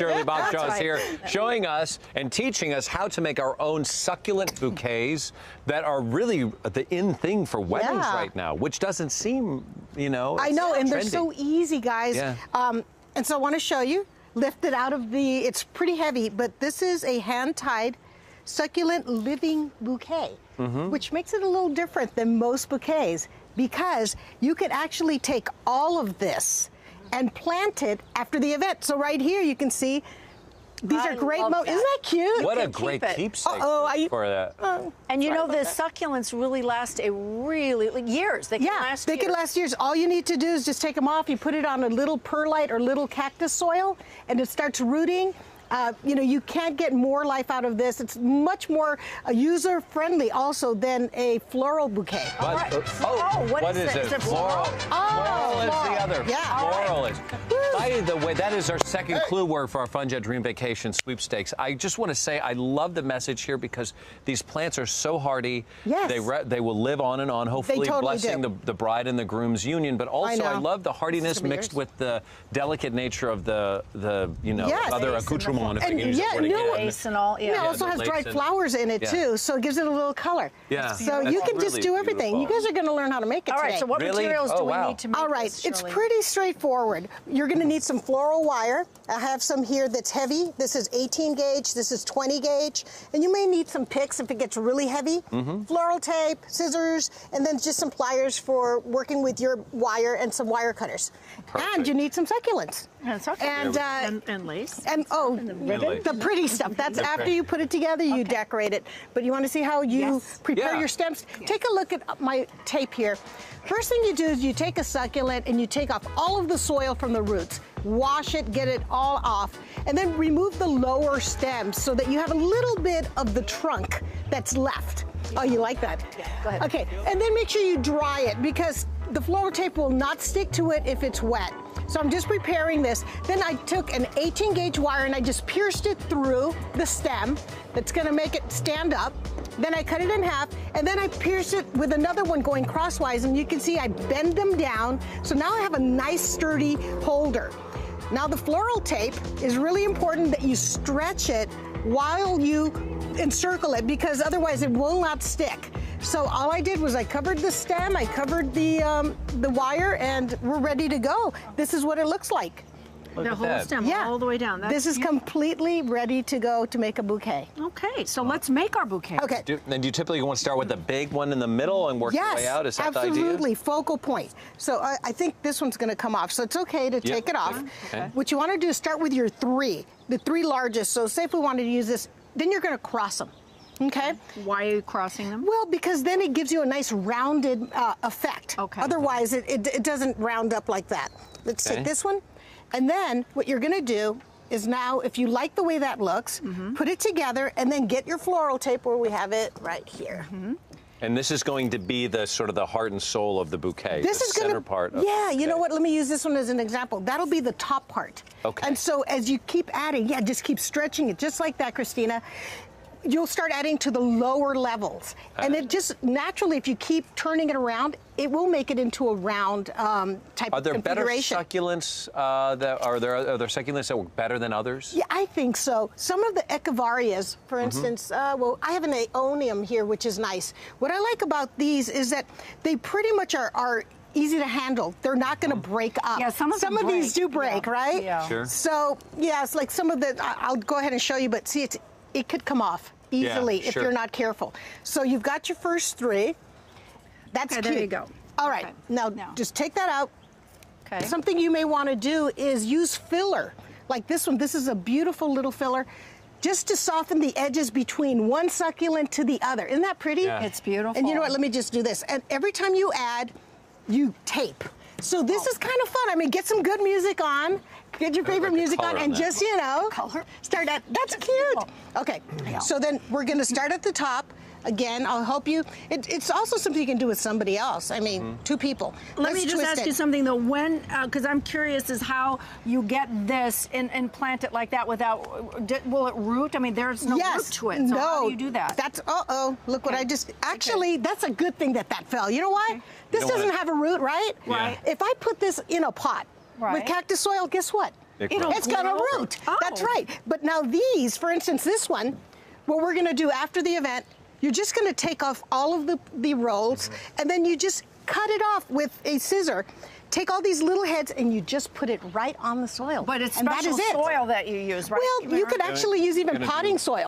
Shirley Bovshow is right. here showing us and teaching us how to make our own succulent bouquets that are really the in thing for weddings right now, which doesn't seem, you know, I know, and trendy. they're so easy, guys. Yeah. And so I want to show you, lift it out of the, it's pretty heavy, but this is a hand-tied succulent living bouquet, which makes it a little different than most bouquets because you could actually take all of this and plant it after the event. So right here you can see these are great. Isn't that cute? What a great keepsake for that. And you know, the succulents really last years. They can last they years. can last years. All you need to do is just take them off. You put it on a little perlite or little cactus soil, and it starts rooting. You know, you can't get more life out of this. It's much more user-friendly also than a floral bouquet. What is it? Is it floral? Floral is the other. Yeah. Floral is. By the way, that is our second clue word for our Fun Jet Dream Vacation sweepstakes. I just want to say I love the message here because these plants are so hardy. Yes. They will live on and on, hopefully totally blessing the bride and the groom's union. But also I love the hardiness mixed with the delicate nature of the you know, other accoutrement. And and all, it also has dried flowers in it too, so it gives it a little color. Yeah. So you can just do everything. Beautiful. You guys are going to learn how to make it today. All right, so what materials do we need to make All right, this, it's Shirley? pretty straightforward. You're going to need some floral wire. I have some here that's heavy. This is 18 gauge, this is 20 gauge, and you may need some picks if it gets really heavy. Floral tape, scissors, and then just some pliers for working with your wire and some wire cutters. Perfect. And you need some succulents. And lace. And the pretty stuff. That's after you put it together, you decorate it. But you want to see how you prepare your stems? Take a look at my tape here. First thing you do is you take a succulent and you take off all of the soil from the roots. Wash it, get it all off, and then remove the lower stems so that you have a little bit of the trunk that's left. Oh, you like that? Yeah, go ahead. Okay, and then make sure you dry it because the floral tape will not stick to it if it's wet. So I'm just preparing this. Then I took an 18 gauge wire and I just pierced it through the stem. That's gonna make it stand up. Then I cut it in half, and then I pierce it with another one going crosswise, and you can see I bend them down. So now I have a nice sturdy holder. Now the floral tape is really important that you stretch it while you encircle it because otherwise it will not stick. So all I did was I covered the stem, I covered the wire, and we're ready to go. This is what it looks like. The whole stem all the way down. This is completely ready to go to make a bouquet. Okay, so let's make our bouquet. Okay. Then do you typically want to start with the big one in the middle and work your way out? Is that the idea? Absolutely, focal point. So I think this one's going to come off, so it's okay to take it off. Okay. What you want to do is start with your the three largest. So say if we wanted to use this, then you're going to cross them. Okay. Why are you crossing them? Well, because then it gives you a nice rounded effect. Okay. Otherwise, it doesn't round up like that. Let's take this one. And then what you're going to do is now, if you like the way that looks, put it together and then get your floral tape where we have it right here. And this is going to be the sort of the heart and soul of the bouquet. This is center part of yeah, you know what? Let me use this one as an example. That'll be the top part. Okay. And so as you keep adding, just keep stretching it just like that, Christina. You'll start adding to the lower levels. And it just naturally, if you keep turning it around, it will make it into a round type of configuration. Are there better succulents? Are there succulents that work better than others? Yeah, I think so. Some of the echivarias, for instance, well, I have an aeonium here, which is nice. What I like about these is that they pretty much are easy to handle. They're not going to break up. Yeah, some of these do break, right? Yeah. Sure. So, yeah, it's like some of the, I'll go ahead and show you, but see, it could come off easily if you're not careful. So you've got your first three. That's cute. There you go. All right, now just take that out. Okay. Something you may want to do is use filler. Like this one, this is a beautiful little filler, just to soften the edges between one succulent to the other. Isn't that pretty? Yeah. It's beautiful. And you know what, let me just do this. And every time you add, you tape. So this is kind of fun. I mean, get some good music on, get your favorite music on, and just, you know, start at, that's cute. Okay, so then we're gonna start at the top. Again, I'll help you. It's also something you can do with somebody else. I mean, two people. Let me just ask you something though. When, because I'm curious, is how you get this and plant it like that without, will it root? I mean, there's no root to it. So how do you do that? That's, look what I just, actually, that's a good thing that fell. You know why? This doesn't have a root, right? Right. If I put this in a pot with cactus soil, guess what? It's gonna root. Oh. That's right. But now these, for instance, this one, what we're gonna do after the event, you're just gonna take off all of the rolls, and then you just cut it off with a scissor. Take all these little heads and you just put it right on the soil. But it's and special that is it. soil that you use, right? Well, you could actually use even potting soil.